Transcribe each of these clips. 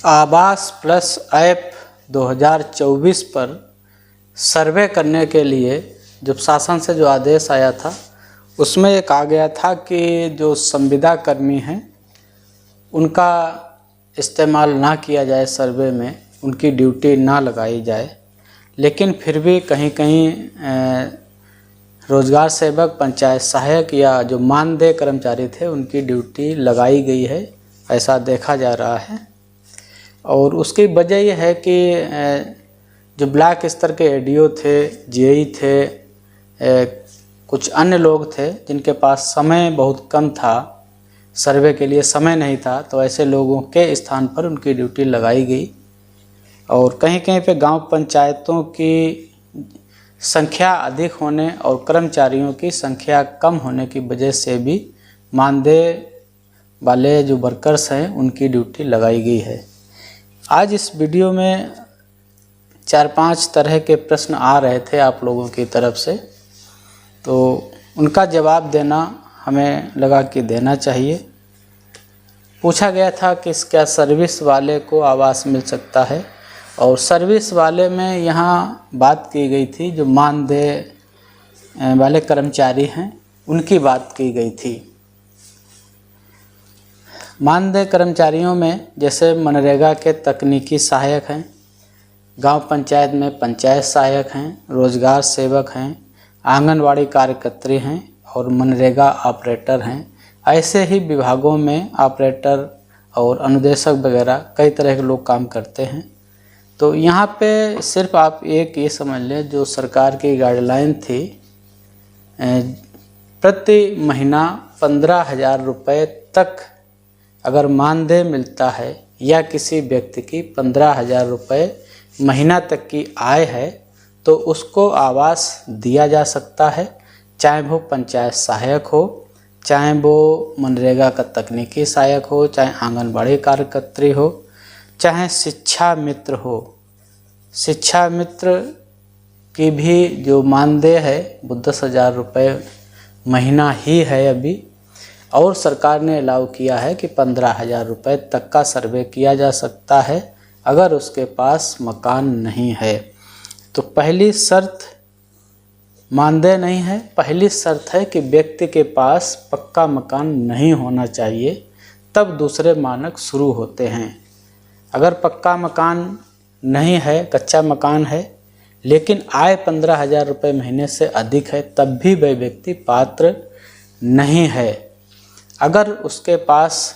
आवास plus app 2024 पर सर्वे करने के लिए जब शासन से जो आदेश आया था उसमें ये कहा गया था कि जो संविदा कर्मी हैं उनका इस्तेमाल ना किया जाए, सर्वे में उनकी ड्यूटी ना लगाई जाए। लेकिन फिर भी कहीं कहीं रोजगार सेवक, पंचायत सहायक या जो मानदेय कर्मचारी थे उनकी ड्यूटी लगाई गई है, ऐसा देखा जा रहा है। और उसकी वजह यह है कि जो ब्लॉक स्तर के एडीओ थे, जीई थे, कुछ अन्य लोग थे जिनके पास समय बहुत कम था, सर्वे के लिए समय नहीं था, तो ऐसे लोगों के स्थान पर उनकी ड्यूटी लगाई गई। और कहीं कहीं पे गांव पंचायतों की संख्या अधिक होने और कर्मचारियों की संख्या कम होने की वजह से भी मानदेय वाले जो वर्कर्स हैं उनकी ड्यूटी लगाई गई है। आज इस वीडियो में 4-5 तरह के प्रश्न आ रहे थे आप लोगों की तरफ से, तो उनका जवाब देना हमें लगा कि देना चाहिए। पूछा गया था कि क्या सर्विस वाले को आवास मिल सकता है, और सर्विस वाले में यहाँ बात की गई थी जो मानदेय वाले कर्मचारी हैं उनकी बात की गई थी। मानदेय कर्मचारियों में जैसे मनरेगा के तकनीकी सहायक हैं, गांव पंचायत में पंचायत सहायक हैं, रोजगार सेवक हैं, आंगनवाड़ी कार्यकर्त्री हैं और मनरेगा ऑपरेटर हैं। ऐसे ही विभागों में ऑपरेटर और अनुदेशक वगैरह कई तरह के लोग काम करते हैं। तो यहाँ पे सिर्फ आप एक ये समझ लें, जो सरकार की गाइडलाइन थी, प्रति महीना 15,000 रुपये तक अगर मानदेय मिलता है या किसी व्यक्ति की 15,000 रुपये महीना तक की आय है तो उसको आवास दिया जा सकता है, चाहे वो पंचायत सहायक हो, चाहे वो मनरेगा का तकनीकी सहायक हो, चाहे आंगनबाड़ी कार्यकर्त्री हो, चाहे शिक्षा मित्र हो। शिक्षा मित्र की भी जो मानदेय है वो 10,000 रुपये महीना ही है अभी, और सरकार ने अलाउ किया है कि 15,000 रुपये तक का सर्वे किया जा सकता है अगर उसके पास मकान नहीं है। तो पहली शर्त मानदेय नहीं है, पहली शर्त है कि व्यक्ति के पास पक्का मकान नहीं होना चाहिए, तब दूसरे मानक शुरू होते हैं। अगर पक्का मकान नहीं है, कच्चा मकान है, लेकिन आय 15,000 रुपये महीने से अधिक है, तब भी वह व्यक्ति पात्र नहीं है। अगर उसके पास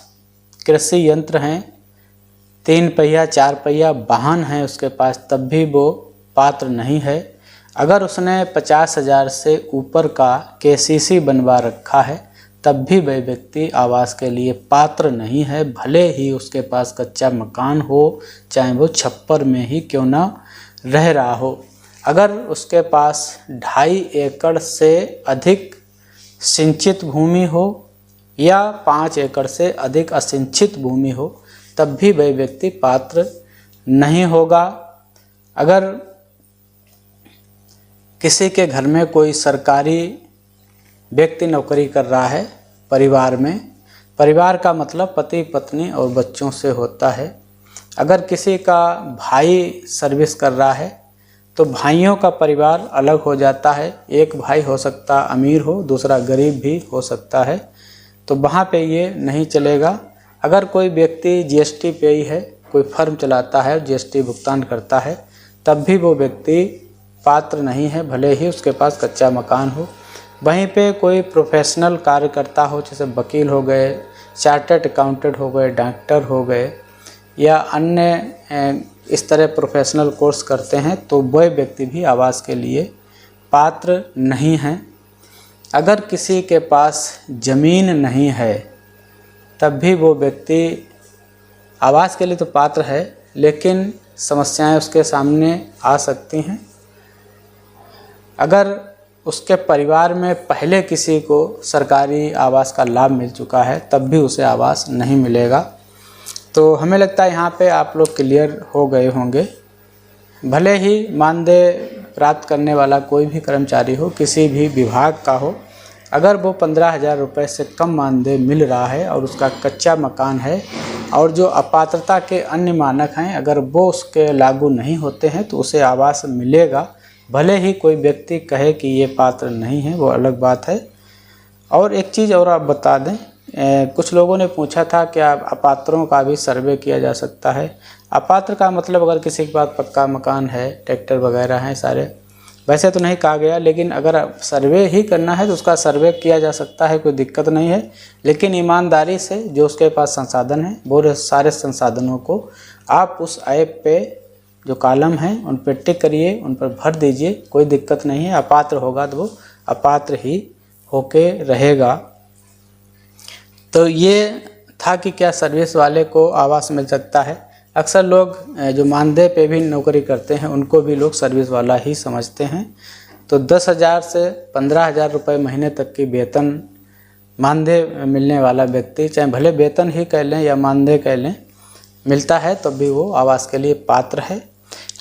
कृषि यंत्र हैं, 3 पहिया 4 पहिया वाहन है उसके पास, तब भी वो पात्र नहीं है। अगर उसने 50,000 से ऊपर का केसीसी बनवा रखा है तब भी वह व्यक्ति आवास के लिए पात्र नहीं है, भले ही उसके पास कच्चा मकान हो, चाहे वो छप्पर में ही क्यों ना रह रहा हो। अगर उसके पास 2.5 एकड़ से अधिक सिंचित भूमि हो या 5 एकड़ से अधिक असिंचित भूमि हो तब भी वह व्यक्ति पात्र नहीं होगा। अगर किसी के घर में कोई सरकारी व्यक्ति नौकरी कर रहा है, परिवार में, परिवार का मतलब पति पत्नी और बच्चों से होता है। अगर किसी का भाई सर्विस कर रहा है तो भाइयों का परिवार अलग हो जाता है। एक भाई हो सकता अमीर हो, दूसरा गरीब भी हो सकता है, तो वहाँ पे ये नहीं चलेगा। अगर कोई व्यक्ति जीएसटी पेयी है, कोई फर्म चलाता है और जीएसटी भुगतान करता है, तब भी वो व्यक्ति पात्र नहीं है, भले ही उसके पास कच्चा मकान हो। वहीं पे कोई प्रोफेशनल कार्य करता हो, जैसे वकील हो गए, चार्टर्ड अकाउंटेंट हो गए, डॉक्टर हो गए या अन्य इस तरह प्रोफेशनल कोर्स करते हैं, तो वह व्यक्ति भी आवास के लिए पात्र नहीं हैं। अगर किसी के पास ज़मीन नहीं है तब भी वो व्यक्ति आवास के लिए तो पात्र है, लेकिन समस्याएं उसके सामने आ सकती हैं। अगर उसके परिवार में पहले किसी को सरकारी आवास का लाभ मिल चुका है तब भी उसे आवास नहीं मिलेगा। तो हमें लगता है यहाँ पे आप लोग क्लियर हो गए होंगे। भले ही मानदेय प्राप्त करने वाला कोई भी कर्मचारी हो, किसी भी विभाग का हो, अगर वो 15,000 रुपये से कम मानदेय मिल रहा है और उसका कच्चा मकान है और जो अपात्रता के अन्य मानक हैं अगर वो उसके लागू नहीं होते हैं तो उसे आवास मिलेगा। भले ही कोई व्यक्ति कहे कि ये पात्र नहीं है, वो अलग बात है। और एक चीज़ और आप बता दें, कुछ लोगों ने पूछा था कि अपात्रों का भी सर्वे किया जा सकता है। अपात्र का मतलब अगर किसी के पास पक्का मकान है, ट्रैक्टर वगैरह हैं सारे, वैसे तो नहीं कहा गया, लेकिन अगर सर्वे ही करना है तो उसका सर्वे किया जा सकता है, कोई दिक्कत नहीं है। लेकिन ईमानदारी से जो उसके पास संसाधन है वो सारे संसाधनों को आप उस ऐप पे जो कॉलम हैं उन पर टिक करिए, उन पर भर दीजिए, कोई दिक्कत नहीं है। अपात्र होगा तो वो अपात्र ही होके रहेगा। तो ये था कि क्या सर्विस वाले को आवास मिल सकता है। अक्सर लोग जो मानदेय पे भी नौकरी करते हैं उनको भी लोग सर्विस वाला ही समझते हैं। तो 10,000 से 15,000 रुपये महीने तक की वेतन मानदेय मिलने वाला व्यक्ति, चाहे भले वेतन ही कह लें या मानदेय कह लें, मिलता है तो भी वो आवास के लिए पात्र है।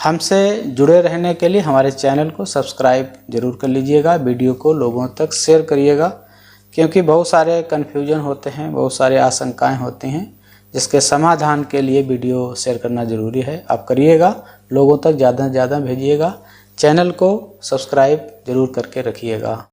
हमसे जुड़े रहने के लिए हमारे चैनल को सब्सक्राइब जरूर कर लीजिएगा, वीडियो को लोगों तक शेयर करिएगा, क्योंकि बहुत सारे कन्फ्यूजन होते हैं, बहुत सारे आशंकाएं होती हैं, जिसके समाधान के लिए वीडियो शेयर करना ज़रूरी है। आप करिएगा, लोगों तक ज़्यादा से ज़्यादा भेजिएगा, चैनल को सब्सक्राइब जरूर करके रखिएगा।